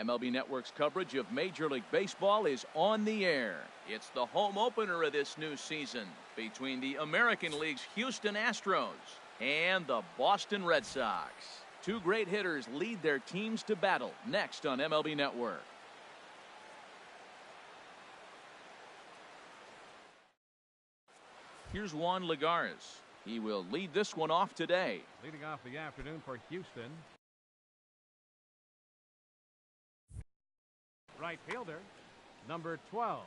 MLB Network's coverage of Major League Baseball is on the air. It's the home opener of this new season between the American League's Houston Astros and the Boston Red Sox. Two great hitters lead their teams to battle next on MLB Network. Here's Juan Lagares. He will lead this one off today. Leading off the afternoon for Houston. Right fielder, number 12.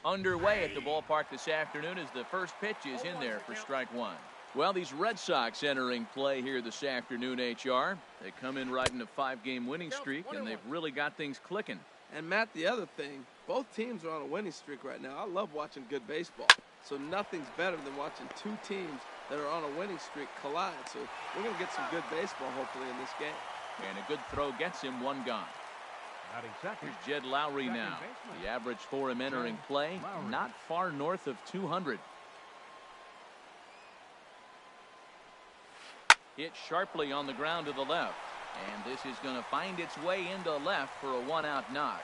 Underway at the ballpark this afternoon as the first pitch is in there for strike one. Well, these Red Sox entering play here this afternoon, HR. They come in riding a 5-game winning streak, and they've really got things clicking. And, Matt, the other thing, both teams are on a winning streak right now. I love watching good baseball. So nothing's better than watching two teams that are on a winning streak collide. So we're going to get some good baseball, hopefully, in this game. And a good throw gets him one gone. Here's Jed Lowry now. The average for him entering play, not far north of 200. Hit sharply on the ground to the left. And this is going to find its way into left for a one-out knock.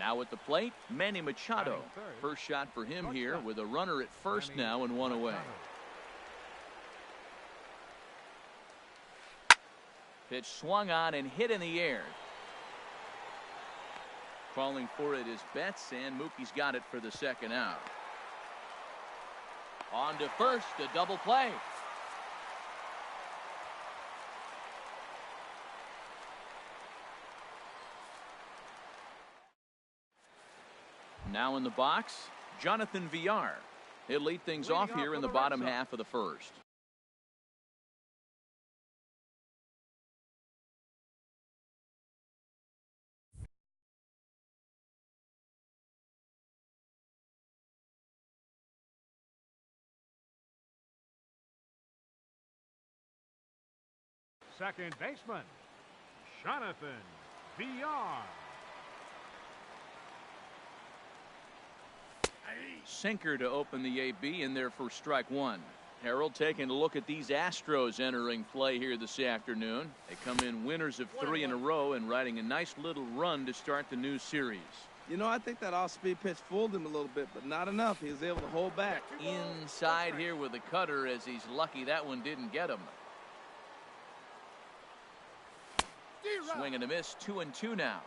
Now at the plate, Manny Machado. First shot for him here with a runner at first now and one away. Pitch swung on and hit in the air. Calling for it is Betts, and Mookie's got it for the second out. On to first, a double play. Now in the box, Jonathan Villar. He'll lead things off here in the bottom half of the first. Second baseman, Jonathan Villar. Sinker to open the AB in there for strike one. Harold taking a look at these Astros entering play here this afternoon. They come in winners of 3 in a row and riding a nice little run to start the new series. You know, I think that off-speed pitch fooled him a little bit, but not enough. He was able to hold back. Inside here with the cutter, as he's lucky that one didn't get him. Swing and a miss, 2-2 now.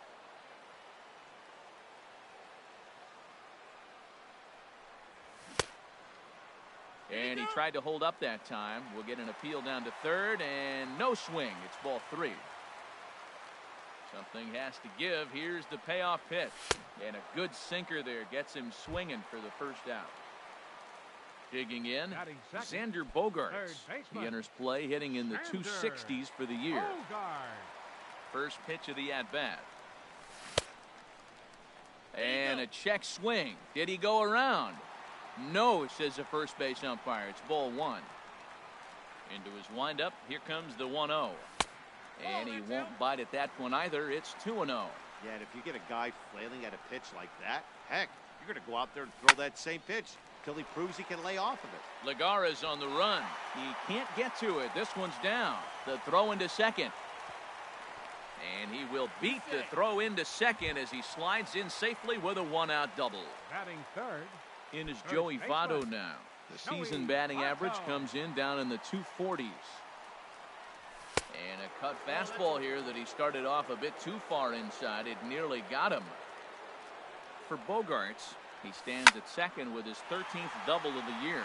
And he tried to hold up that time. We'll get an appeal down to third, and no swing. It's ball 3. Something has to give. Here's the payoff pitch. And a good sinker there gets him swinging for the first out. Digging in, Xander Bogaerts. He enters play hitting in the 260s for the year. First pitch of the at-bat. And a check swing. Did he go around? No, says the first base umpire. It's ball 1. Into his windup. Here comes the 1-0. And he won't bite at that one either. It's 2-0. Yeah, and if you get a guy flailing at a pitch like that, heck, you're going to go out there and throw that same pitch till he proves he can lay off of it. Lagares on the run. He can't get to it. This one's down. The throw into second. And he will beat the throw into second as he slides in safely with a one-out double. Batting third. In is Joey Votto now. The season batting average comes in down in the 240s. And a cut fastball here that he started off a bit too far inside. It nearly got him. For Bogaerts, he stands at second with his 13th double of the year.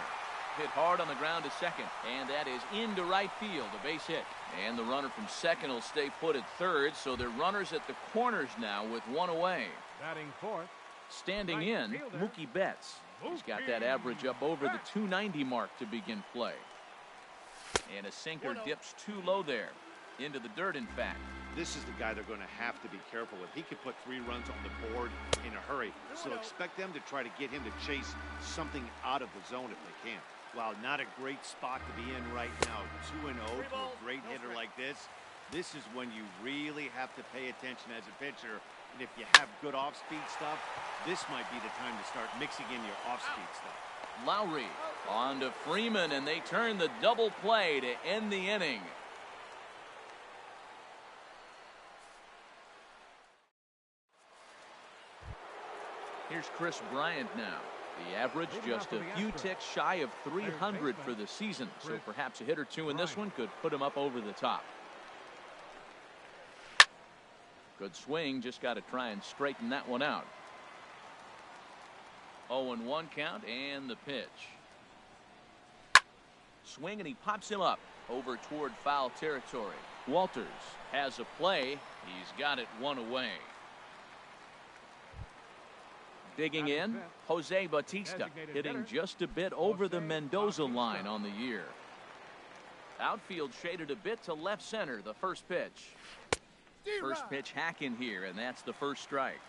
Hit hard on the ground to second, and that is into right field, a base hit. And the runner from second will stay put at third, so they're runners at the corners now with one away. Batting fourth. Standing in, Mookie Betts. He's got that average up over the 290 mark to begin play. And a sinker dips too low there. Into the dirt, in fact. This is the guy they're going to have to be careful with. He could put 3 runs on the board in a hurry. So expect them to try to get him to chase something out of the zone if they can. Wow, not a great spot to be in right now. 2-0 to a great hitter like this. This is when you really have to pay attention as a pitcher. And if you have good off-speed stuff, this might be the time to start mixing in your off-speed stuff. Lowry On to Freeman, and they turn the double play to end the inning. Here's Chris Bryant now. The average just a few ticks shy of 300 for the season, so perhaps a hit or two in this one could put him up over the top. Good swing, just got to try and straighten that one out. 0-1 count and the pitch. Swing, and he pops him up over toward foul territory. Walters has a play. He's got it one away. Digging in, Jose Bautista, hitting just a bit over the Mendoza line on the year. Outfield shaded a bit to left center, the first pitch. First pitch hack in here, and that's the first strike.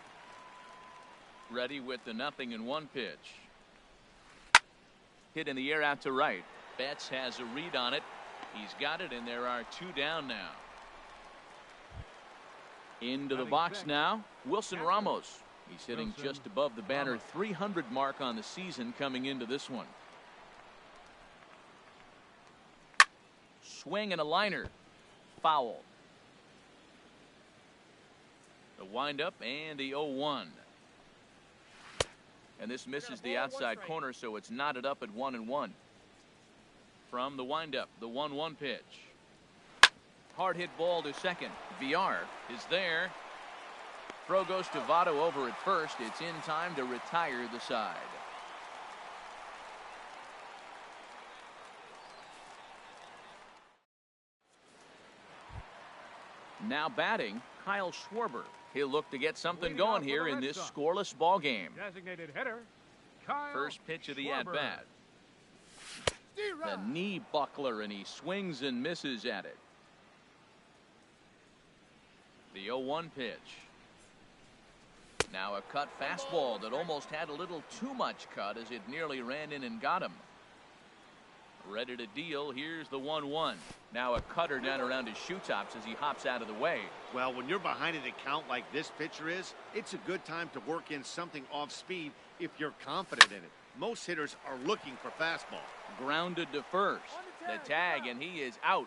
Ready with the 0-1 pitch. Hit in the air out to right. Betts has a read on it. He's got it, and there are 2 down now. Into the box now, Wilson Ramos. He's hitting just above the banner 300 mark on the season coming into this one. Swing and a liner. Foul. The windup and the 0-1. And this misses the outside corner, so it's knotted up at 1-1. From the windup, the 1-1 pitch. Hard hit ball to second. VR is there. Throw goes to Votto over at first. It's in time to retire the side. Now batting, Kyle Schwarber. He'll look to get something going here in this scoreless ball game. Designated hitter, Kyle First pitch of the Schwarber. at-bat. The knee buckler, and he swings and misses at it. The 0-1 pitch. Now a cut fastball that almost had a little too much cut as it nearly ran in and got him. Ready to deal. Here's the 1-1. Now a cutter down around his shoe tops as he hops out of the way. Well, when you're behind an account like this pitcher is, it's a good time to work in something off speed if you're confident in it. Most hitters are looking for fastball. Grounded to first. The tag, and he is out.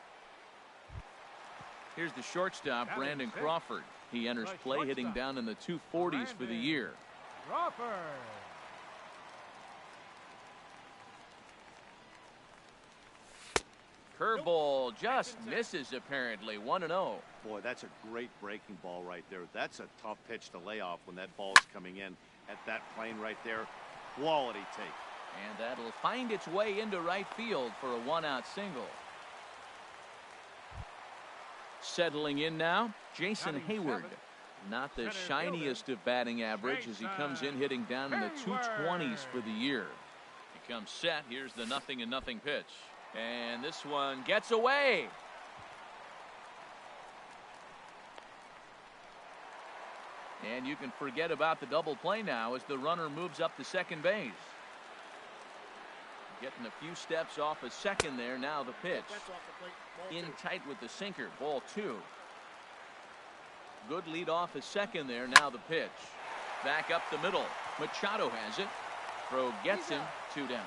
Here's the shortstop, Brandon Crawford. He enters play hitting down in the 240s for the year. Crawford. Curveball just misses apparently. 1-0. Boy, that's a great breaking ball right there. That's a tough pitch to lay off when that ball's coming in at that plane right there. Quality take. And that'll find its way into right field for a 1-out single. Settling in now, Jason Hayward. Not the shiniest of batting average as he comes in hitting down in the 220s for the year. He comes set. Here's the 0-0 pitch. And this one gets away. And you can forget about the double play now as the runner moves up to second base. Getting a few steps off a second there. Now the pitch. In tight with the sinker. Ball 2. Good lead off a second there. Now the pitch. Back up the middle. Machado has it. Throw gets him. 2 down.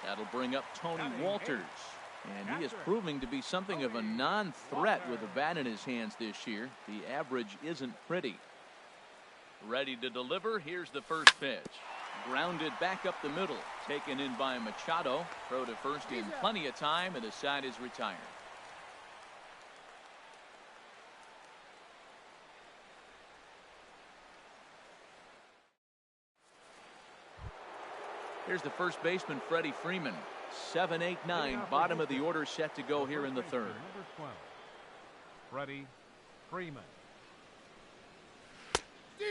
That'll bring up Tony Walters. And he is proving to be something of a non-threat with a bat in his hands this year. The average isn't pretty. Ready to deliver. Here's the first pitch. Grounded back up the middle. Taken in by Machado. Throw to first in plenty of time, and the side is retired. Here's the first baseman, Freddie Freeman. 7, 8, 9. Bottom of the order set to go here in the third. Number 12, Freddie Freeman.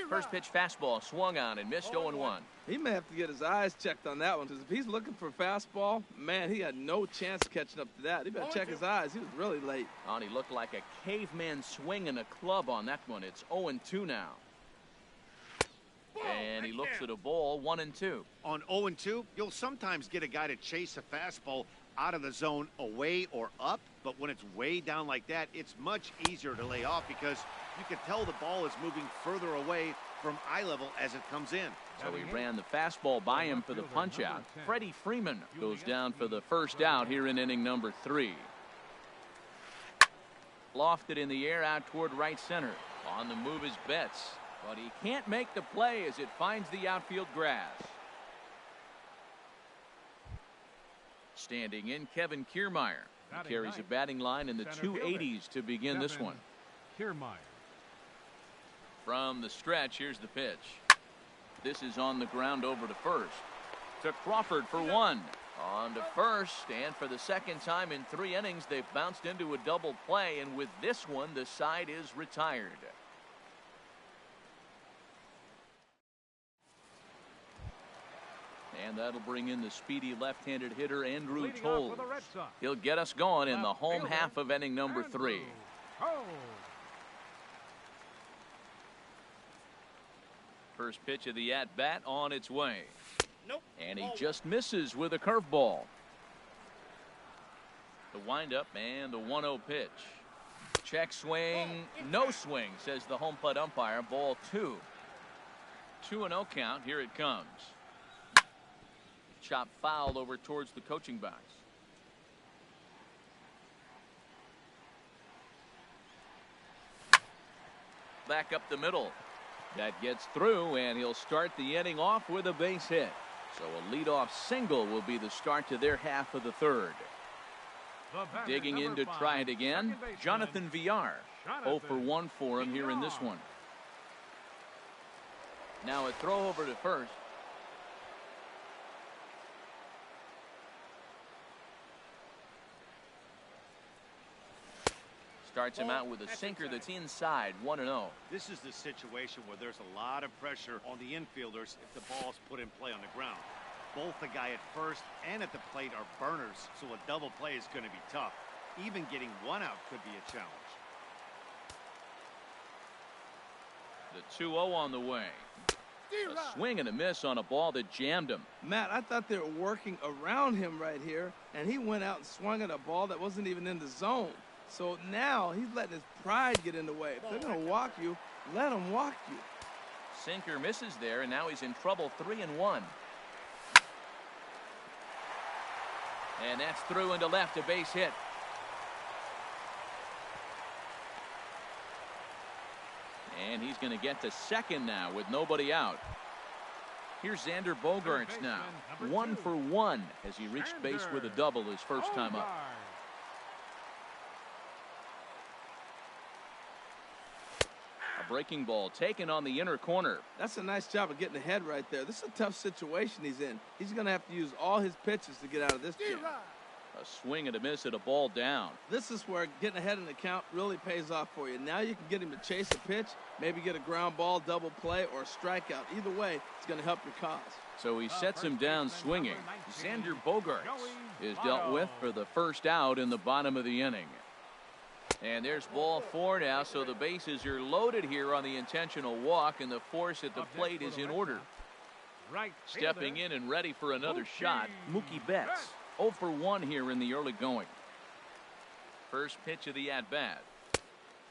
First pitch fastball swung on and missed 0-1. He may have to get his eyes checked on that one, because if he's looking for fastball, man, he had no chance catching up to that. He better check his eyes. He was really late. And he looked like a caveman swinging a club on that one. It's 0-2 now. And he looks at a ball, 1-2. On 0-2, you'll sometimes get a guy to chase a fastball out of the zone away or up, but when it's way down like that, it's much easier to lay off because you can tell the ball is moving further away from eye level as it comes in. So he ran the fastball by him for the punch out. Freddie Freeman goes down for the first out here in inning number 3. Lofted in the air out toward right center. On the move is Betts, but he can't make the play as it finds the outfield grass. Standing in, Kevin Kiermaier. He carries a batting line in the 280s to begin this one. Kiermaier. From the stretch, here's the pitch. This is on the ground over to first. To Crawford for 1. On to first, and for the second time in 3 innings, they've bounced into a double play, and with this one, the side is retired. And that'll bring in the speedy left-handed hitter, Andrew Toles. He'll get us going in the home half of inning number 3. First pitch of the at-bat on its way. Nope. And he just misses with a curveball. The windup and the 1-0 pitch. Check swing, no swing, says the home plate umpire. Ball 2. 2-0 count. Here it comes. Chop foul over towards the coaching box. Back up the middle. That gets through, and he'll start the inning off with a base hit. So a leadoff single will be the start to their half of the 3rd. Digging in to try it again, Jonathan Villar. 0 for 1 for him here in this one. Now a throw over to first. Starts him out with a sinker that's inside. 1-0. This is the situation where there's a lot of pressure on the infielders if the ball's put in play on the ground. Both the guy at first and at the plate are burners, so a double play is going to be tough. Even getting 1 out could be a challenge. The 2-0 on the way. A swing and a miss on a ball that jammed him. Matt, I thought they were working around him right here, and he went out and swung at a ball that wasn't even in the zone. So now he's letting his pride get in the way. If they're going to walk you, let them walk you. Sinker misses there, and now he's in trouble. 3-1. And that's through into left, a base hit. And he's going to get to second now with nobody out. Here's Xander Bogaerts now. 1 for 1 as he reached base with a double his first time up. Breaking ball taken on the inner corner. That's a nice job of getting ahead right there. This is a tough situation he's in. He's going to have to use all his pitches to get out of this jam. A swing and a miss at a ball down. This is where getting ahead in the count really pays off for you. Now you can get him to chase a pitch, maybe get a ground ball, double play, or a strikeout. Either way, it's going to help your cause. So he sets him down swinging. Xander Bogaerts is dealt with for the first out in the bottom of the inning. And there's ball 4 now, so the bases are loaded here on the intentional walk, and the force at the plate is in order. Stepping in and ready for another shot, Mookie Betts. 0 for 1 here in the early going. First pitch of the at-bat.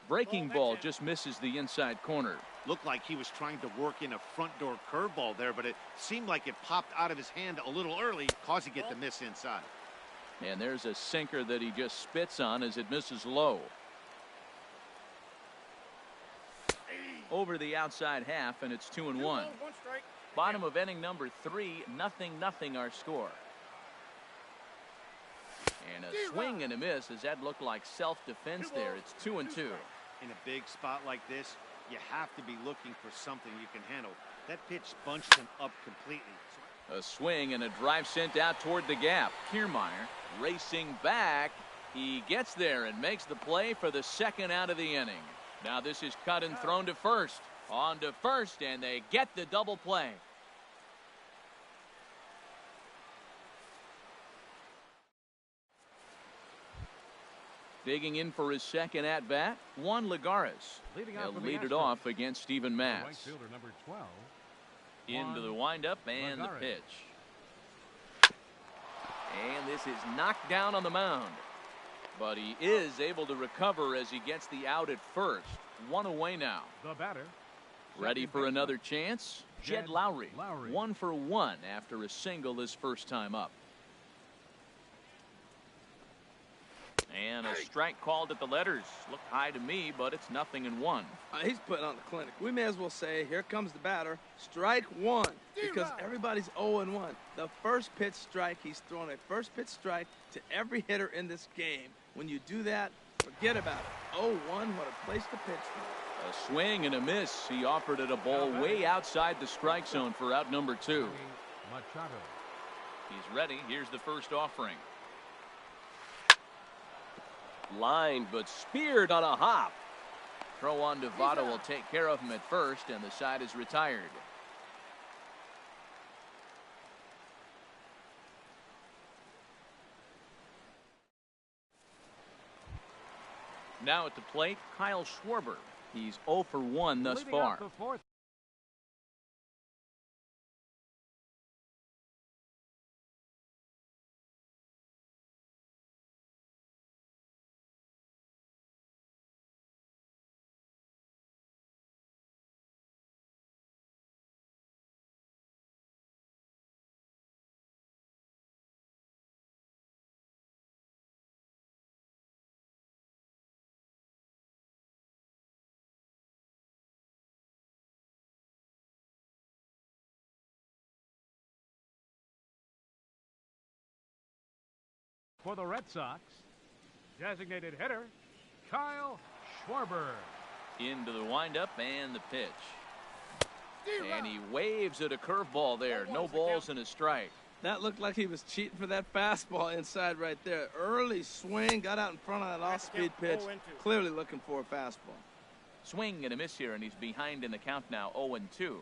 Breaking ball just misses the inside corner. Looked like he was trying to work in a front door curveball there, but it seemed like it popped out of his hand a little early, causing it to miss inside. And there's a sinker that he just spits on as it misses low. Over the outside half, and it's 2-1. Bottom of inning number 3, 0-0 our score. And a swing and a miss as that looked like self-defense there. It's 2-2. In a big spot like this, you have to be looking for something you can handle. That pitch bunched him up completely. A swing and a drive sent out toward the gap. Kiermaier racing back. He gets there and makes the play for the second out of the inning. Now this is cut and thrown to first. On to first, and they get the double play. Digging in for his second at-bat, Juan Lagares. He'll lead it off against Steven Matz. Number 12. Into the windup and the pitch. And this is knocked down on the mound. But he is able to recover as he gets the out at first. 1 away now. The batter, Ready for another chance? Jed Lowry. 1 for 1 after a single his first time up. And a strike called at the letters. Looked high to me, but it's 0-1. He's putting on the clinic. We may as well say, here comes the batter. Strike one, because everybody's 0-1. The first pitch strike, he's throwing a first pitch strike to every hitter in this game. When you do that, forget about it. 0-1, what a place to pitch from. A swing and a miss. He offered it a ball way outside the strike zone for out number 2. Machado. He's ready. Here's the first offering. Line, but speared on a hop. Throw on to Votto will take care of him at first, and the side is retired. Now at the plate, Kyle Schwarber. He's 0 for 1 thus Leading far. up the fourth. For the Red Sox, designated hitter, Kyle Schwarber. Into the windup and the pitch. And he waves at a curveball there. No balls and a strike. That looked like he was cheating for that fastball inside right there. Early swing, got out in front of that off-speed pitch. Clearly looking for a fastball. Swing and a miss here, and he's behind in the count now, 0-2.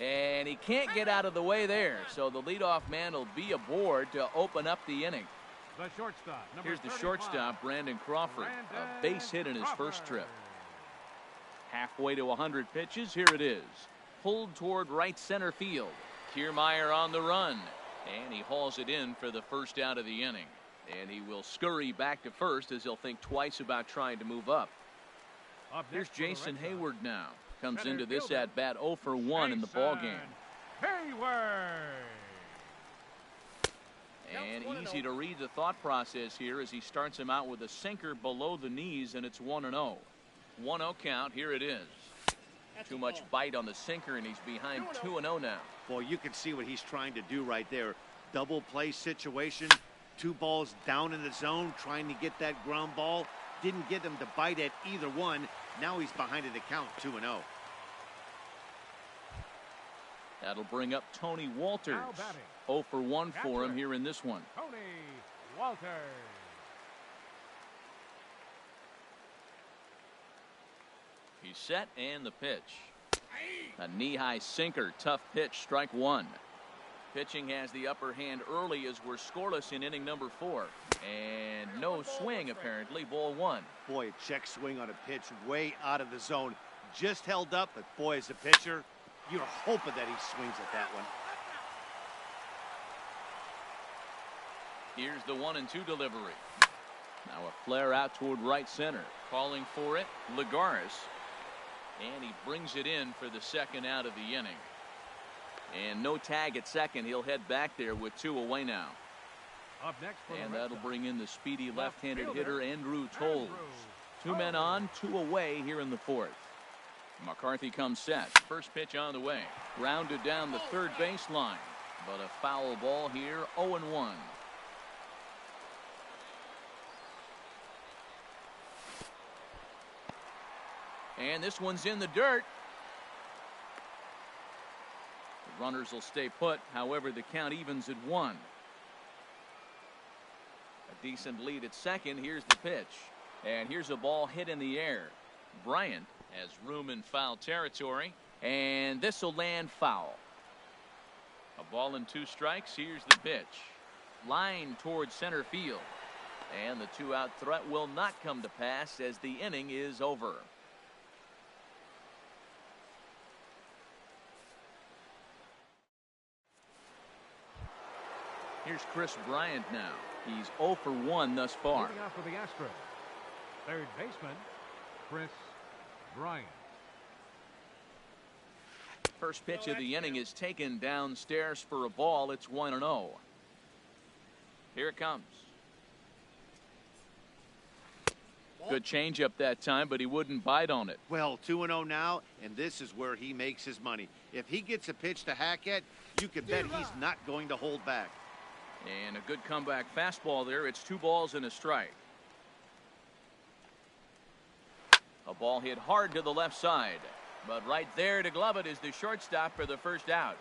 And he can't get out of the way there, so the leadoff man will be aboard to open up the inning. The shortstop. Here's the shortstop, Brandon Crawford. A base hit in his first trip. Halfway to 100 pitches, here it is. Pulled toward right center field. Kiermaier on the run. And he hauls it in for the first out of the inning. And he will scurry back to first as he'll think twice about trying to move up. Here's Jason Hayward now. Comes into this at bat 0 for 1 in the ballgame. Hayward. And easy to read the thought process here as he starts him out with a sinker below the knees, and it's 1-0. 1-0 count. Here it is. Too much bite on the sinker, and he's behind 2-0 now. Boy, you can see what he's trying to do right there. Double play situation. 2 balls down in the zone, trying to get that ground ball. Didn't get him to bite at either one. Now he's behind in the count, 2-0. That'll bring up Tony Walters. 0 for 1 for him here in this one. Tony Walters. He's set, and the pitch. A knee-high sinker, tough pitch, strike 1. Pitching has the upper hand early as we're scoreless in inning number 4. And no swing, apparently, ball 1. Boy, a check swing on a pitch way out of the zone. Just held up, but boy, as a pitcher, you're hoping that he swings at that one. Here's the 1-2 delivery. Now a flare out toward right center. Calling for it, Lagares. And he brings it in for the second out of the inning. And no tag at second. He'll head back there with 2 away now. Up next for and the that'll bring in the speedy left-handed fielder, hitter Andrew Toles. 2 men on, 2 away here in the 4th. McCarthy comes set. First pitch on the way. Grounded down the third baseline. But a foul ball here, 0-1. And this one's in the dirt. The runners will stay put. However, the count evens at 1. A decent lead at second. Here's the pitch. And here's a ball hit in the air. Bryant has room in foul territory. And this will land foul. A ball and 2 strikes. Here's the pitch. Line towards center field. And the 2-out threat will not come to pass as the inning is over. Here's Chris Bryant now. He's 0 for 1 thus far. Moving out for the Astros. Third baseman, Chris Bryant. First pitch of the inning is taken downstairs for a ball. It's 1-0. Here it comes. Good changeup that time, but he wouldn't bite on it. Well, 2-0 now, and this is where he makes his money. If he gets a pitch to hack at, you can bet he's not going to hold back. And a good comeback fastball there. It's 2 balls and a strike. A ball hit hard to the left side. But right there to glove it is the shortstop for the first out.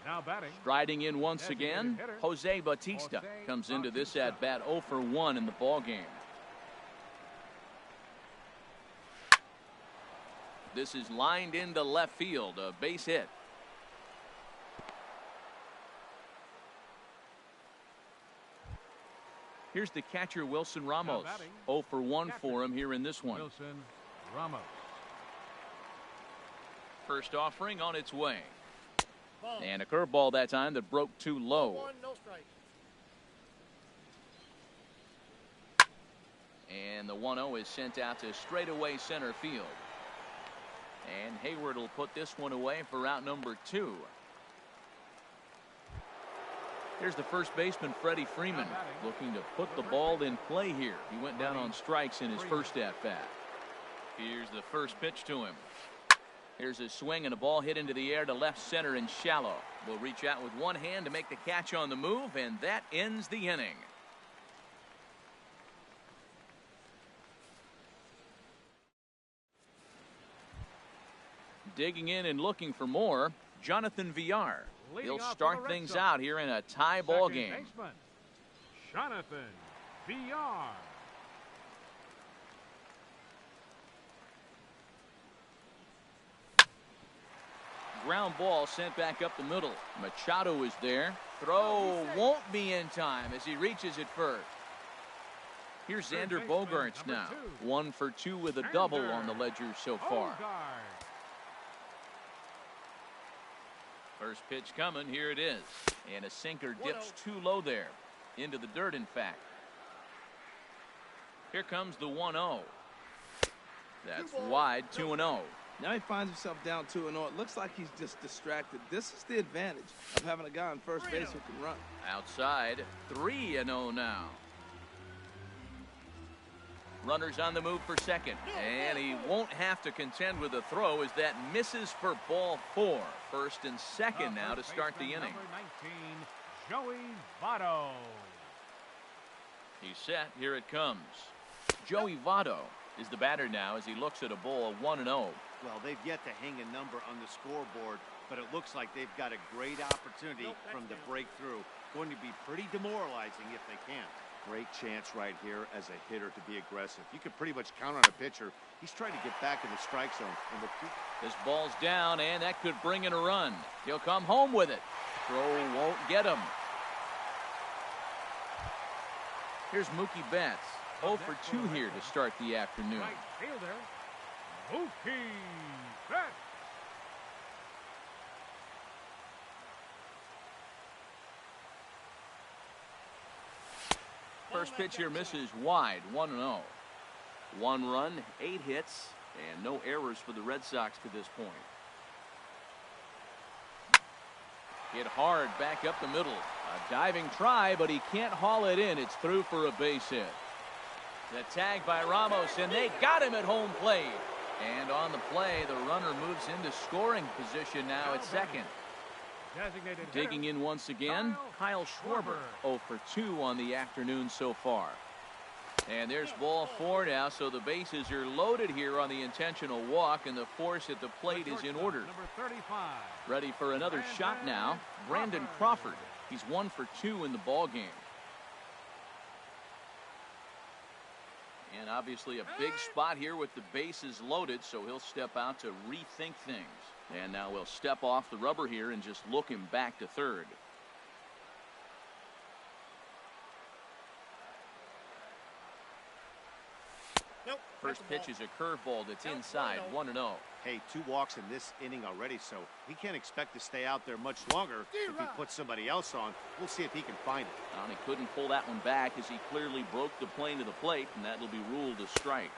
Now batting. Striding in once again, Jose Bautista comes into this at-bat 0 for 1 in the ball game. This is lined into left field, a base hit. Here's the catcher, Wilson Ramos. 0 for 1 for him here in this one. Wilson Ramos. First offering on its way. And a curveball that time that broke too low. And the 1-0 is sent out to straightaway center field. And Hayward will put this one away for out number 2. Here's the first baseman, Freddie Freeman, looking to put the ball in play here. He went down on strikes in his first at-bat. Here's the first pitch to him. Here's a swing and a ball hit into the air to left center and shallow. Will reach out with one hand to make the catch on the move, and that ends the inning. Digging in and looking for more, Jonathan Villar. He'll start things out here in a tie ball game. Baseman, Jonathan Villar. Ground ball sent back up the middle. Machado is there. Throw won't be in time as he reaches it first. Here's Xander Bogaerts now. 1 for 2 with a double on the ledger so far. First pitch coming. Here it is. And a sinker dips too low there. Into the dirt, in fact. Here comes the 1-0. That's wide, 2-0. Now he finds himself down 2-0. It looks like he's just distracted. This is the advantage of having a guy on first base who can run. Outside, 3-0 now. Runners on the move for second. And he won't have to contend with a throw as that misses for ball 4. First and second now to start the inning. Number 19, Joey Votto. He's set. Here it comes. Joey Votto is the batter now as he looks at a ball 1-0. Well, they've yet to hang a number on the scoreboard, but it looks like they've got a great opportunity from the breakthrough. Going to be pretty demoralizing if they can. Great chance right here as a hitter to be aggressive. You can pretty much count on a pitcher. He's trying to get back in the strike zone. And this ball's down, and that could bring in a run. He'll come home with it. Throw won't get him. Here's Mookie Betts. 0 for 2 here to start the afternoon. Right fielder, Mookie Betts. First pitch here misses wide, 1-0. 1 run, 8 hits, and no errors for the Red Sox to this point. Hit hard back up the middle. A diving try, but he can't haul it in. It's through for a base hit. The tag by Ramos, and they got him at home plate. And on the play, the runner moves into scoring position now at second. Digging in once again, Kyle Schwarber. 0 for 2 on the afternoon so far. And there's ball 4 now, so the bases are loaded here on the intentional walk, and the force at the plate is in order. Ready for another shot now, Brandon Crawford. He's 1 for 2 in the ball game. And obviously a big spot here with the bases loaded, so he'll step out to rethink things. And now we'll step off the rubber here and just look him back to third. First pitch is a curveball that's inside, 1-0. Hey, 2 walks in this inning already, so he can't expect to stay out there much longer. If he puts somebody else on, we'll see if he can find it. And he couldn't pull that one back as he clearly broke the plane to the plate, and that will be ruled a strike.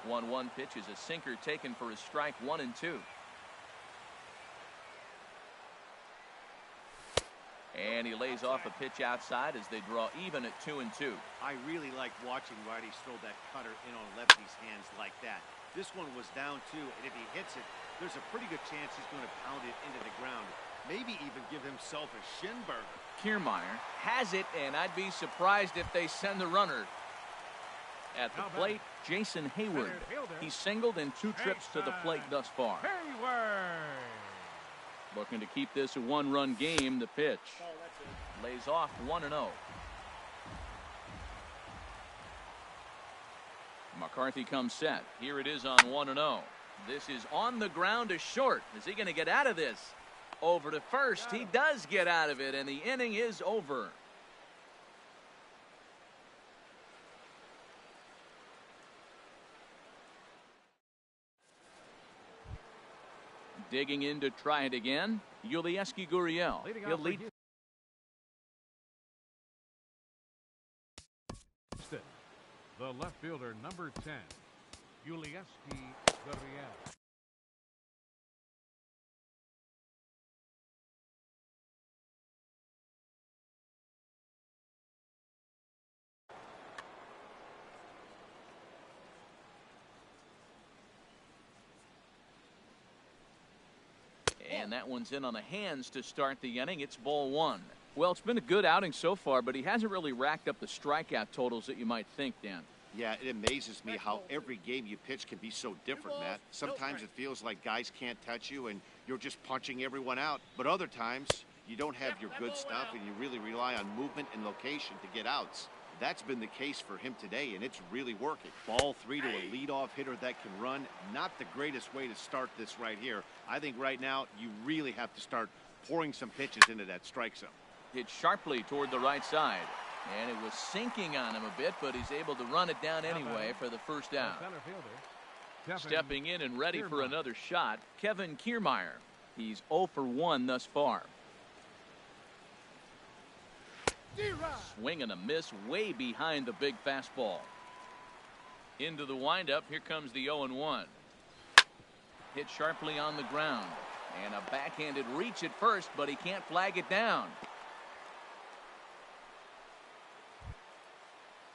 1-1 pitch is a sinker taken for a strike, 1-2. And he lays off a pitch outside as they draw even at 2-2. I really like watching righties throw that cutter in on lefty's hands like that. This one was down 2, and if he hits it, there's a pretty good chance he's going to pound it into the ground. Maybe even give himself a shin burger. Kiermaier has it, and I'd be surprised if they send the runner. At the plate, Jason Hayward. He's singled in 2 trips to the plate thus far. Hayward. Looking to keep this a 1-run game. The pitch lays off 1-0. McCarthy comes set. Here it is on 1-0. This is on the ground to short. Is he going to get out of this? Over to first. He does get out of it, and the inning is over. Digging in to try it again, Yulieski Gurriel. He'll lead. The left fielder, number 10, Yulieski Gurriel. And that one's in on the hands to start the inning. It's ball 1. Well, it's been a good outing so far, but he hasn't really racked up the strikeout totals that you might think, Dan. Yeah, it amazes me how every game you pitch can be so different, Matt. Sometimes it feels like guys can't touch you and you're just punching everyone out. But other times, you don't have your good stuff and you really rely on movement and location to get outs. That's been the case for him today, and it's really working. Ball 3 to a leadoff hitter that can run. Not the greatest way to start this right here. I think right now you really have to start pouring some pitches into that strike zone. Hit sharply toward the right side. And it was sinking on him a bit, but he's able to run it down anyway for the first out. Stepping in and ready for another shot, Kevin Kiermaier. He's 0 for 1 thus far. Swing and a miss way behind the big fastball. Into the windup. Here comes the 0-1. Hit sharply on the ground. And a backhanded reach at first, but he can't flag it down.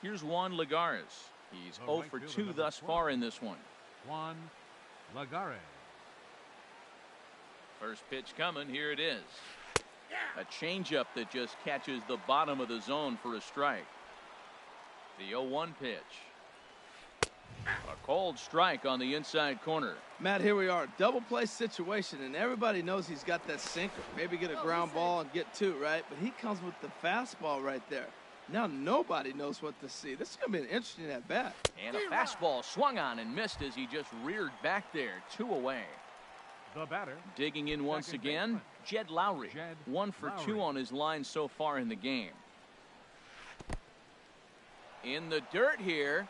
Here's Juan Lagares. He's 0 for 2 thus far in this one. Juan Lagares. First pitch coming. Here it is. A changeup that just catches the bottom of the zone for a strike. The 0-1 pitch. A cold strike on the inside corner. Matt, here we are. Double play situation, and everybody knows he's got that sinker. Maybe get a ground ball and get 2, right? But he comes with the fastball right there. Now nobody knows what to see. This is going to be an interesting at-bat. And a fastball swung on and missed as he just reared back there. 2 away. The batter. Digging in once again, Jed Lowry. 1 for 2 on his line so far in the game. In the dirt here.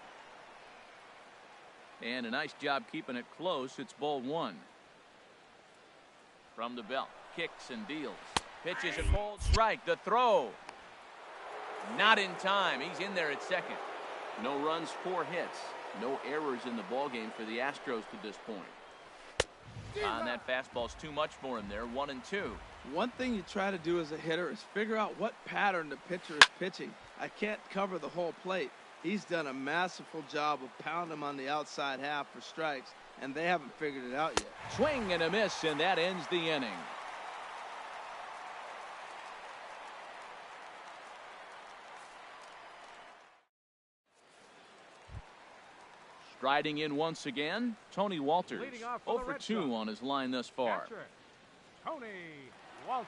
And a nice job keeping it close. It's ball 1. From the belt. Kicks and deals. Pitches a cold strike. The throw. Not in time. He's in there at second. No runs, 4 hits. No errors in the ballgame for the Astros to this point. On that fastball's too much for him there. 1-2. One thing you try to do as a hitter is figure out what pattern the pitcher is pitching. I can't cover the whole plate. He's done a masterful job of pounding him on the outside half for strikes, and they haven't figured it out yet. Swing and a miss, and that ends the inning. Striding in once again, Tony Walters. 0 for 2 on his line thus far. Catcher, Tony Walters.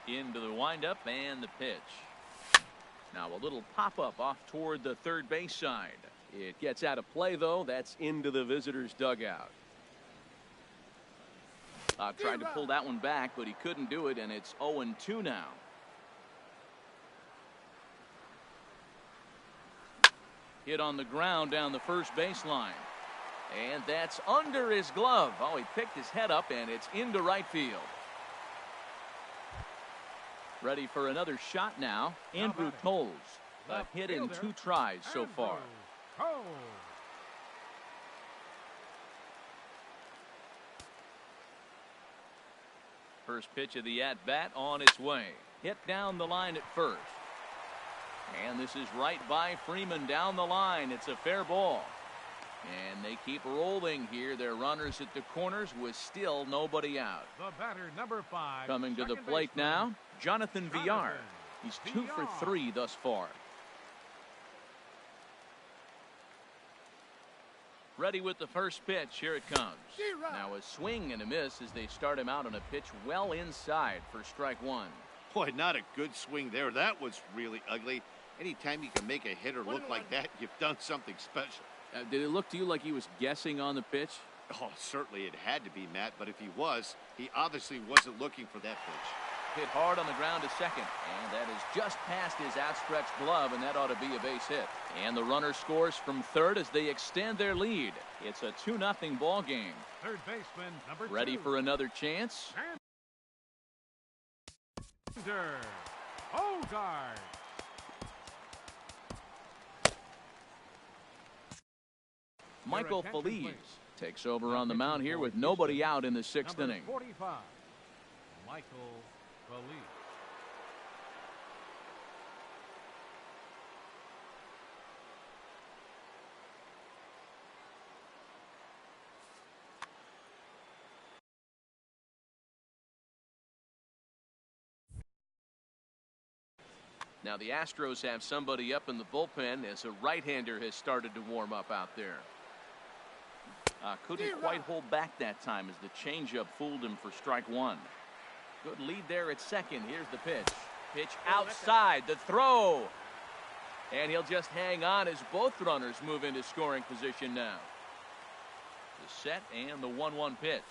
Into the windup and the pitch. Now a little pop-up off toward the third base side. It gets out of play, though. That's into the visitor's dugout. Tried to pull that one back, but he couldn't do it, and it's 0-2 now. Hit on the ground down the first baseline. And that's under his glove. Oh, he picked his head up, and it's into right field. Ready for another shot now. Andrew Toles. A hit in 2 tries so far. First pitch of the at-bat on its way. Hit down the line at first. And this is right by Freeman down the line. It's a fair ball. And they keep rolling here. Their runners at the corners with still nobody out. The batter, number 5. Coming to the second plate baseman, now, Jonathan Villar. He's 2 for 3 thus far. Ready with the first pitch. Here it comes. Now a swing and a miss as they start him out on a pitch well inside for strike one. Boy, not a good swing there. That was really ugly. Anytime you can make a hitter look like that, you've done something special. Did it look to you like he was guessing on the pitch? Oh, certainly it had to be, Matt, but if he was, he obviously wasn't looking for that pitch. Hit hard on the ground to second, and that is just past his outstretched glove, and that ought to be a base hit. And the runner scores from third as they extend their lead. It's a 2-0 ball game. Third baseman, number 2. Ready for another chance? Hogard. Michael attention, Feliz please. takes over on the mound here with nobody out in the 6th Number inning. 45. Michael Feliz. Now the Astros have somebody up in the bullpen as a right-hander has started to warm up out there. Couldn't quite hold back that time as the changeup fooled him for strike one. Good lead there at second. Here's the pitch. Pitch outside. The throw. And he'll just hang on as both runners move into scoring position now. The set and the 1-1 pitch.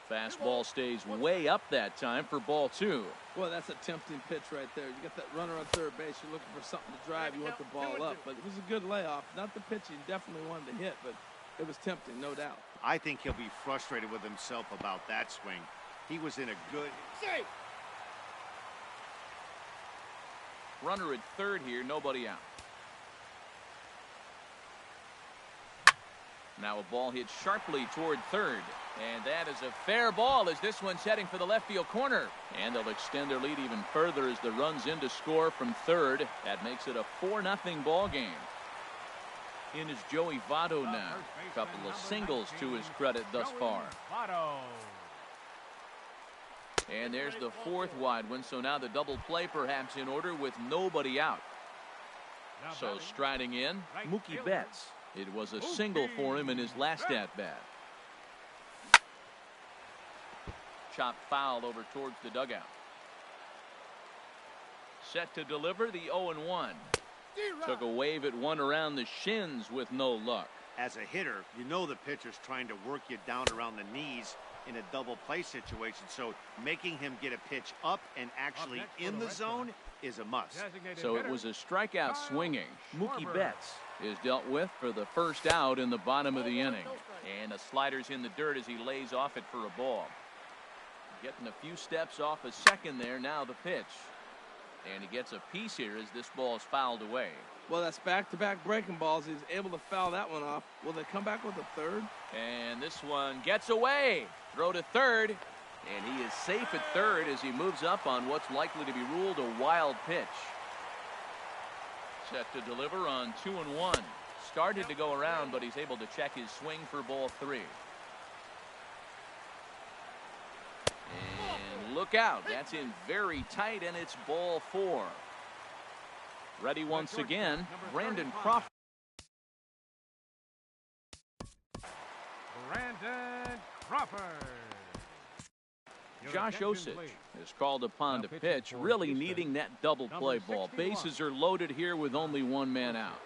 Fastball stays way up that time for ball 2. Boy, that's a tempting pitch right there. You got that runner on third base. You're looking for something to drive. You want the ball up. But it was a good layoff. Not the pitch he definitely wanted to hit, but it was tempting, no doubt. I think he'll be frustrated with himself about that swing. He was in a good... Runner at third here, nobody out. Now a ball hit sharply toward third. And that is a fair ball as this one's heading for the left field corner. And they'll extend their lead even further as the run's in to score from third. That makes it a 4-0 ball game. In is Joey Votto now. A couple of singles to his credit thus far. And there's the 4th wide one, so now the double play perhaps in order with nobody out. So striding in, Mookie Betts. It was a single for him in his last at-bat. Chop foul over towards the dugout. Set to deliver the 0-1. Took a wave at one around the shins with no luck. As a hitter, you know the pitcher's trying to work you down around the knees in a double play situation, so making him get a pitch up and actually in the zone is a must. So it was a strikeout swinging. Mookie Betts is dealt with for the first out in the bottom of the inning. And the slider's in the dirt as he lays off it for a ball. Getting a few steps off a second there. Now the pitch. And he gets a piece here as this ball is fouled away. Well, that's back-to-back breaking balls. He's able to foul that one off. Will they come back with a third? And this one gets away. Throw to third. And he is safe at third as he moves up on what's likely to be ruled a wild pitch. Set to deliver on 2-1. Started to go around, but he's able to check his swing for ball 3. And look out. That's in very tight, and it's ball 4. Ready once again, Brandon Crawford. Brandon Crawford. Josh Osich is called upon to pitch, really needing that double play ball. Bases are loaded here with only one man out.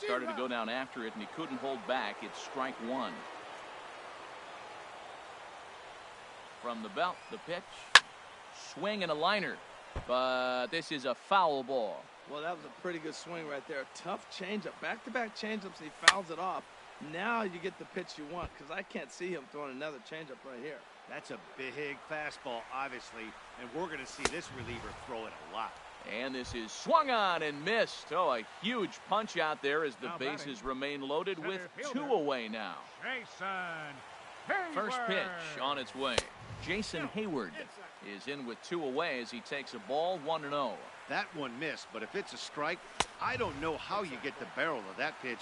Started to go down after it, and he couldn't hold back. It's strike one. From the belt, the pitch. Swing and a liner. But this is a foul ball. Well, that was a pretty good swing right there. Tough changeup. Back-to-back changeups, and he fouls it off. Now you get the pitch you want, because I can't see him throwing another changeup right here. That's a big fastball, obviously, and we're going to see this reliever throw it a lot. And this is swung on and missed. Oh, a huge punch out there as the Now bases remain loaded with Center 2 fielder. away now. Jason Hayward. First pitch on its way. Jason Hayward is in with 2 away as he takes a ball 1-0. That one missed, but if it's a strike, I don't know how you get the barrel of that pitch.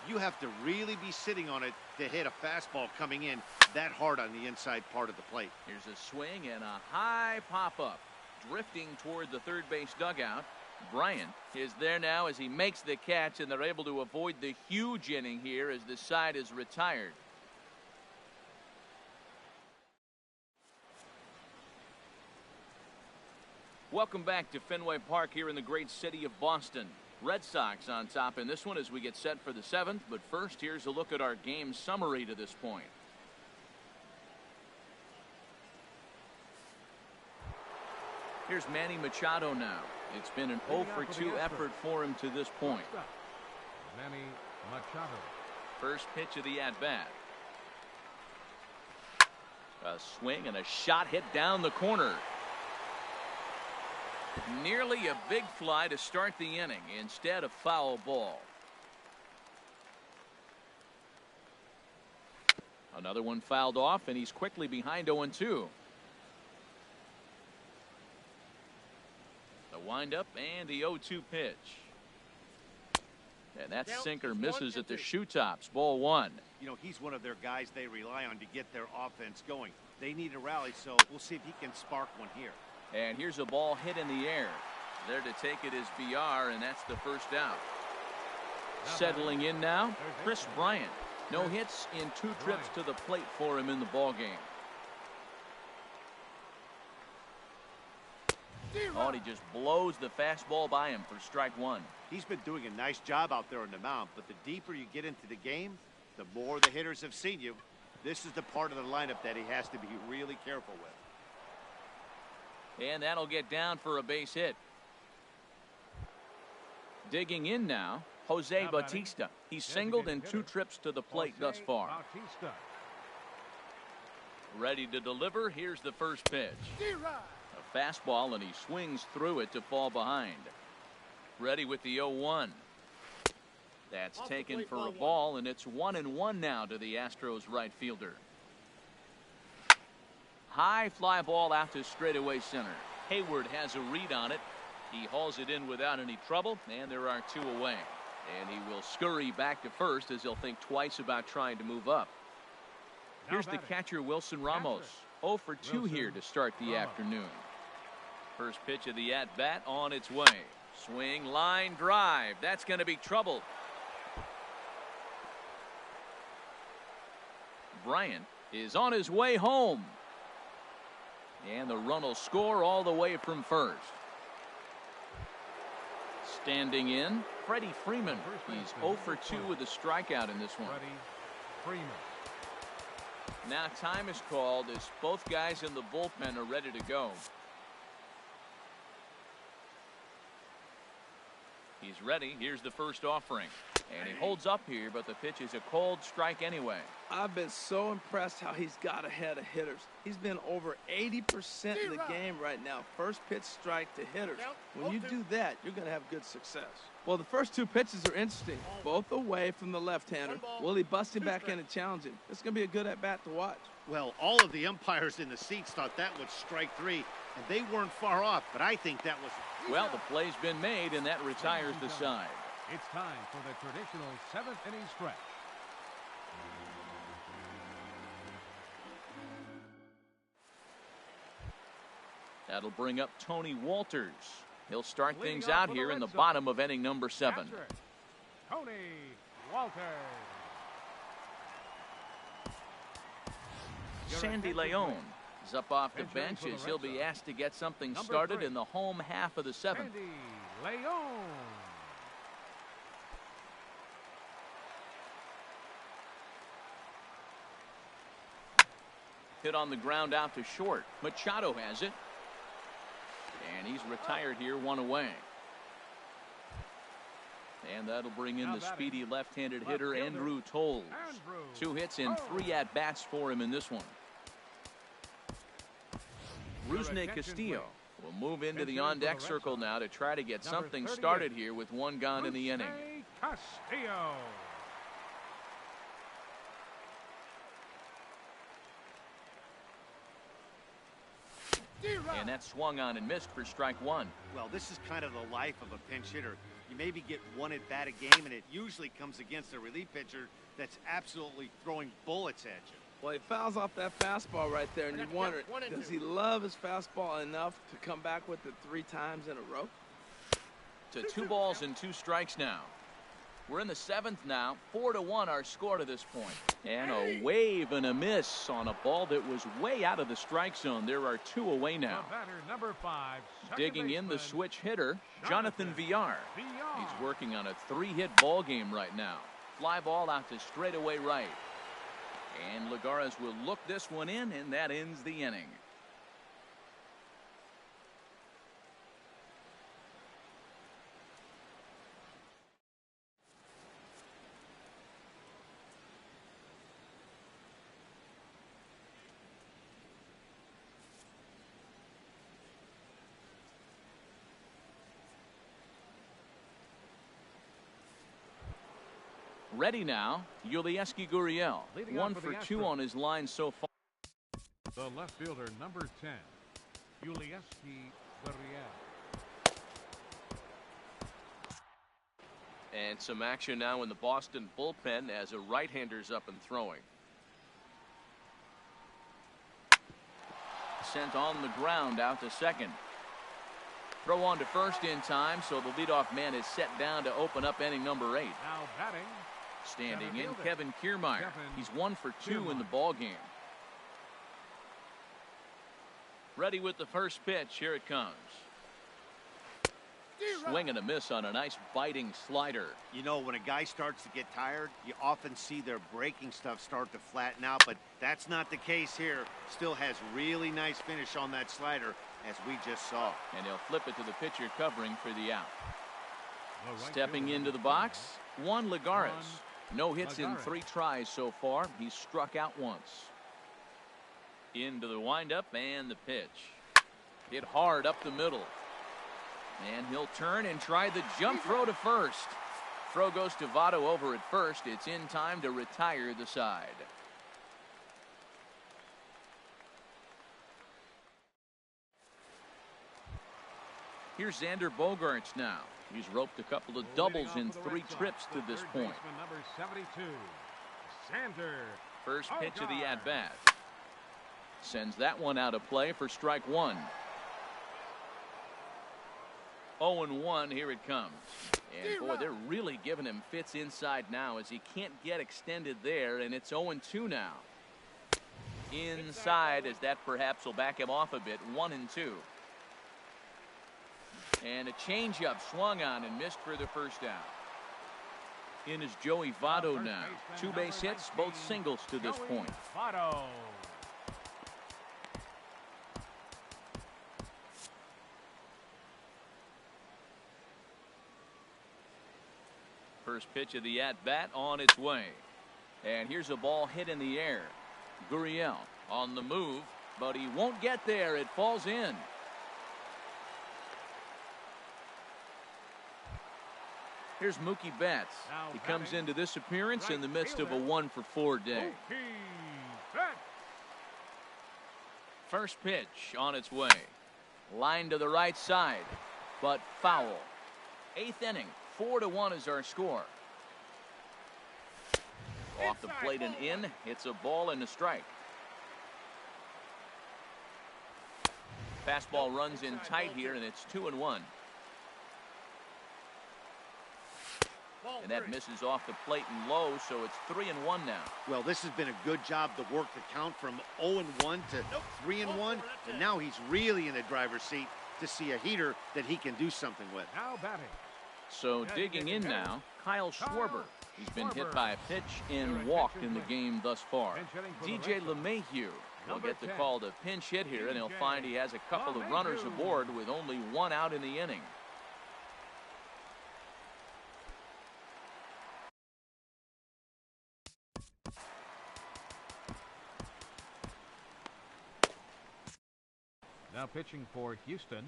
You have to really be sitting on it to hit a fastball coming in that hard on the inside part of the plate. Here's a swing and a high pop-up. Drifting toward the third base dugout. Bryant is there now as he makes the catch, and they're able to avoid the huge inning here as the side is retired. Welcome back to Fenway Park here in the great city of Boston. Red Sox on top in this one as we get set for the 7th. But first, here's a look at our game summary to this point. Here's Manny Machado now. It's been an 0 for 2 effort for him to this point. Manny Machado. First pitch of the at-bat. A swing and a shot hit down the corner. Nearly a big fly to start the inning. Instead, a foul ball. Another one fouled off, and he's quickly behind 0-2. The windup and the 0-2 pitch. And that sinker misses at the shoe tops. Ball 1. You know, he's one of their guys they rely on to get their offense going. They need a rally, so we'll see if he can spark one here. And here's a ball hit in the air. There to take it is BR, and that's the first out. Settling in now, Chris Bryant. No hits in 2 trips to the plate for him in the ballgame. Oh, and he just blows the fastball by him for strike 1. He's been doing a nice job out there on the mound, but the deeper you get into the game, the more the hitters have seen you. This is the part of the lineup that he has to be really careful with. And that'll get down for a base hit. Digging in now, Jose Bautista. He's singled in 2 trips to the plate thus far. Bautista. Ready to deliver. Here's the first pitch. A fastball, and he swings through it to fall behind. Ready with the 0-1. That's taken for a ball, and it's 1-1 now to the Astros right fielder. High fly ball out to straightaway center. Hayward has a read on it. He hauls it in without any trouble, and there are 2 away. And he will scurry back to first as he'll think twice about trying to move up. Here's the catcher, Wilson Ramos. 0 for 2 here to start the afternoon. First pitch of the at-bat on its way. Swing, line drive. That's going to be trouble. Bryant is on his way home. And the run will score all the way from first. Standing in, Freddie Freeman. He's 0 for 2 with a strikeout in this one. Freddie Freeman. Now time is called as both guys in the bullpen are ready to go. He's ready. Here's the first offering. And he holds up here, but the pitch is a cold strike anyway. I've been so impressed how he's got ahead of hitters. He's been over 80% in the game right now. First pitch strike to hitters. When you do that, you're going to have good success. Well, the first 2 pitches are interesting. Both away from the left-hander. Will he bust him back in and challenge him? It's going to be a good at-bat to watch. Well, all of the umpires in the seats thought that was strike 3, and they weren't far off, but I think that was... Well, the play's been made, and that retires the side. It's time for the traditional 7th inning stretch. That'll bring up Tony Walters. He'll start Leading things off out for the here Red in the Sox, bottom of inning number 7. Catcher, Tony Walters. Sandy Leon is up off the Entering bench for the as Red he'll be Sox. asked to get something Number started 3. in the home half of the 7th. Sandy Leon. Hit on the ground out to short. Machado has it. And he's retired here, 1 away. And that'll bring in Now the batting, speedy left-handed left hitter, fielder, Andrew Toles. Andrew 2 hits and 3 Toles. at-bats for him in this one. Rusney attention, Castillo will move into the Pitching for the on-deck Red circle Sox. now to try to get Number something 38, started here with 1 gone in the inning. Rusney Castillo. And that swung on and missed for strike 1. Well, this is kind of the life of a pinch hitter. You maybe get 1 at bat a game, and it usually comes against a relief pitcher that's absolutely throwing bullets at you. Well, he fouls off that fastball right there, and you wonder, does he love his fastball enough to come back with it 3 times in a row? To 2 balls and 2 strikes now. We're in the 7th now. 4-1 our score to this point. And a wave and a miss on a ball that was way out of the strike zone. There are 2 away now. The batter, number 5, Digging in the baseman, switch hitter, Jonathan Villar. Villar. He's working on a 3-hit ball game right now. Fly ball out to straightaway right. And Lagares will look this one in, and that ends the inning. Ready now, Yulieski Gurriel. Leading 1 off for for the 2 Astros. on his line so far. The left fielder, number 10, Yulieski Gurriel. And some action now in the Boston bullpen as a right-hander's up and throwing. Sent on the ground out to second. Throw on to first in time, so the leadoff man is set down to open up inning number 8. Now batting, Standing in, fielder, Kevin Kiermaier. Kevin He's 1 for 2 in the Kiermaier. ball game. Ready with the first pitch. Here it comes. Swing and a miss on a nice biting slider. You know, when a guy starts to get tired, you often see their breaking stuff start to flatten out, but that's not the case here. Still has really nice finish on that slider, as we just saw. And he'll flip it to the pitcher covering for the out. the right Stepping fielder, into the number box, Juan Lagares. Juan No hits in Lagares. 3 tries so far. He's struck out once. Into the windup and the pitch. Hit hard up the middle. And he'll turn and try the jump throw to first. Throw goes to Votto over at first. It's in time to retire the side. Here's Xander Bogaerts now. He's roped a couple of Leading doubles off in for the 3 Red Sox, trips to the this third point. baseman, number 72, Xander First pitch of the Bogaerts. at-bat. Sends that one out of play for strike 1. 0-1, here it comes. And boy, they're really giving him fits inside now as he can't get extended there, and it's 0-2 now. Inside, as that perhaps will back him off a bit. 1-2. And a changeup swung on and missed for the first out. In is Joey Votto First now. baseman, 2 base number hits, 19, both singles to this Joey point. Votto. First pitch of the at-bat on its way. And here's a ball hit in the air. Gurriel on the move, but he won't get there. It falls in. Here's Mookie Betts. Now He comes batting, into this appearance in the right midst of a fielder, 1-for-4 day. Mookie Betts. First pitch on its way. Line to the right side, but foul. 8th inning, 4-1 is our score. Off the plate and in. It's a ball and a strike. Fastball runs in tight here, and it's 2-1. And that misses off the plate and low, so it's 3-1 now. Well, this has been a good job to work the count from 0-1 to 3-1, and now he's really in the driver's seat to see a heater that he can do something with. Now batting, So digging in now, Kyle Schwarber. He's been hit by a pitch and walked in the game thus far. DJ LeMahieu will get the call to pinch hit here, and he'll find he has a couple of runners aboard with only 1 out in the inning. Now pitching for Houston.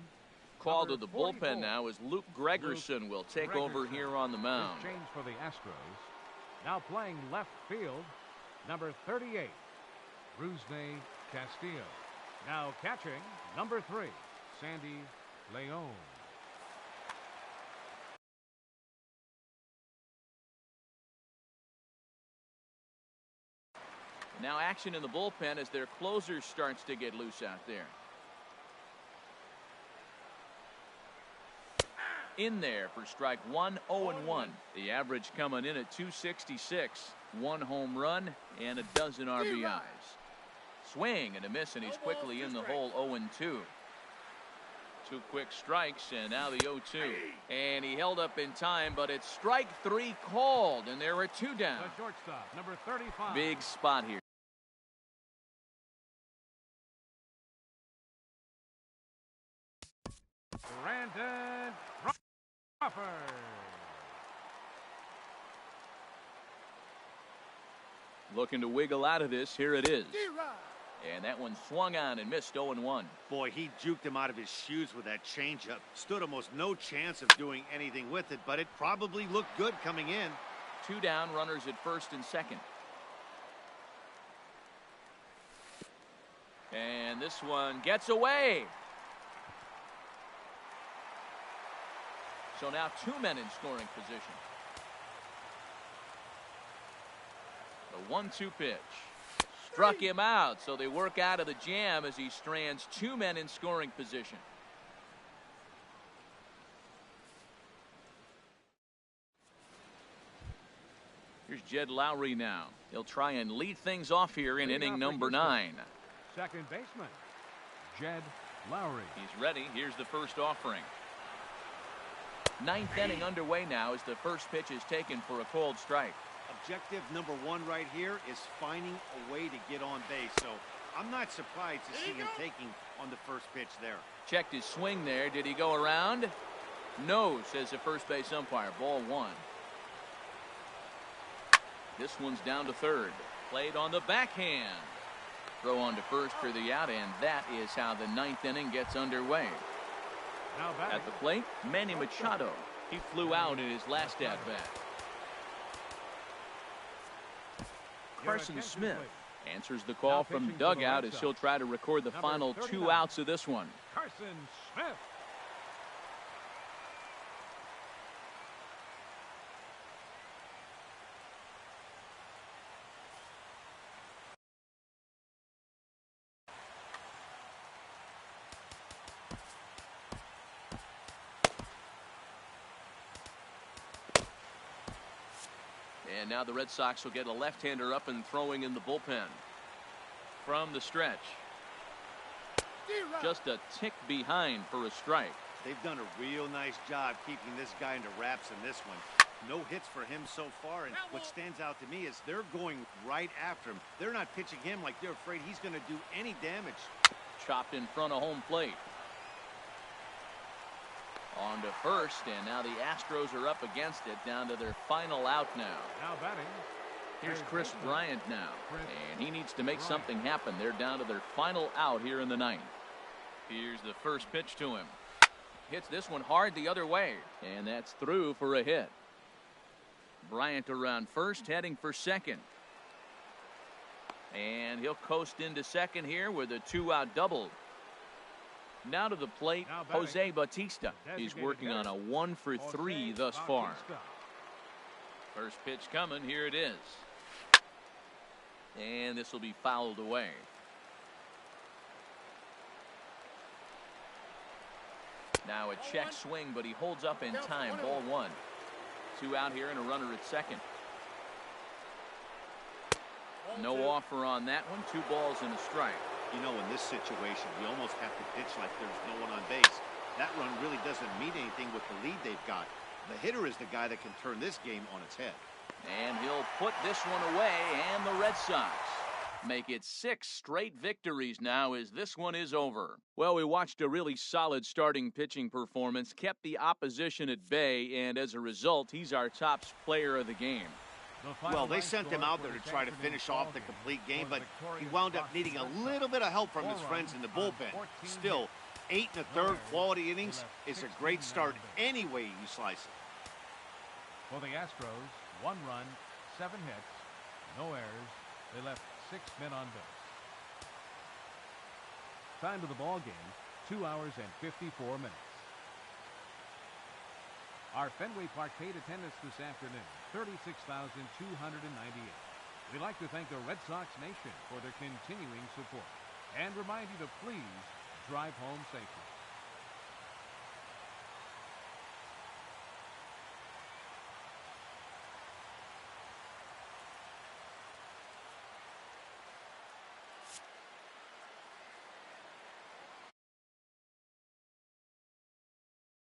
Call to Number the 44. bullpen now as Luke Gregerson will take over Gregerson. here on the mound. His change for the Astros. Now playing left field, number 38, Rusney Castillo. Now catching, number 3, Sandy Leon. Now action in the bullpen as their closer starts to get loose out there. In there for strike one, 0-1. The average coming in at 266. 1 home run and a dozen RBIs. Swing and a miss, and he's quickly in the hole, 0-2. 2 quick strikes, and now the 0-2. And he held up in time, but it's strike 3 called, and there are 2 down. The shortstop, number 35. Big spot here. Brandon Crawford. Looking to wiggle out of this. Here it is. And that one swung on and missed, 0-1. Boy, he juked him out of his shoes with that changeup. Stood almost no chance of doing anything with it, but it probably looked good coming in. 2 down, runners at first and second. And this one gets away. So now 2 men in scoring position. The 1-2 pitch. Struck him out, so they work out of the jam as he strands 2 men in scoring position. Here's Jed Lowry now. He'll try and lead things off here in inning number 9. Second baseman, Jed Lowry. He's ready. Here's the first offering. 9th inning underway now as the first pitch is taken for a called strike. Objective number 1 right here is finding a way to get on base. So I'm not surprised to see him taking on the first pitch there. Checked his swing there. Did he go around? No, says the first base umpire. Ball 1. This one's down to third. Played on the backhand. Throw on to first for the out, and that is how the 9th inning gets underway. Now batting. At the plate, Manny Machado. He flew out in his last at-bat. Carson Smith answers the call from dugout as he'll try to record the final 2 outs of this one. Carson Smith. And now the Red Sox will get a left-hander up and throwing in the bullpen. From the stretch. Just a tick behind for a strike. They've done a real nice job keeping this guy under wraps in this one. No hits for him so far, and what stands out to me is they're going right after him. They're not pitching him like they're afraid he's going to do any damage. Chopped in front of home plate. On to first, and now the Astros are up against it, down to their final out now. Now batting. Here's Chris Bryant now, and he needs to make something happen. They're down to their final out here in the 9th. Here's the first pitch to him. Hits this one hard the other way, and that's through for a hit. Bryant around first, heading for second. And he'll coast into second here with a 2-out double. Now to the plate, Jose Bautista. He's working on a 1 for 3 thus far. First pitch coming. Here it is. And this will be fouled away. Now a check swing, but he holds up in time. Ball 1. 2 out here and a runner at second. No offer on that one. 2 balls and a strike. You know, in this situation, we almost have to pitch like there's no one on base. That run really doesn't mean anything with the lead they've got. The hitter is the guy that can turn this game on its head. And he'll put this one away, and the Red Sox make it 6 straight victories now as this one is over. Well, we watched a really solid starting pitching performance, kept the opposition at bay, and as a result, he's our top player of the game. Well, they sent him out there to try to finish off the complete game, but he wound up needing a little bit of help from his friends in the bullpen. Still, 8 in the third, quality innings is a great start any way you slice it. For the Astros, 1 run, 7 hits, no errors. They left 6 men on base. Time to the ball game, 2 hours and 54 minutes. Our Fenway Parkade attendance this afternoon, 36,298. We'd like to thank the Red Sox Nation for their continuing support and remind you to please drive home safely.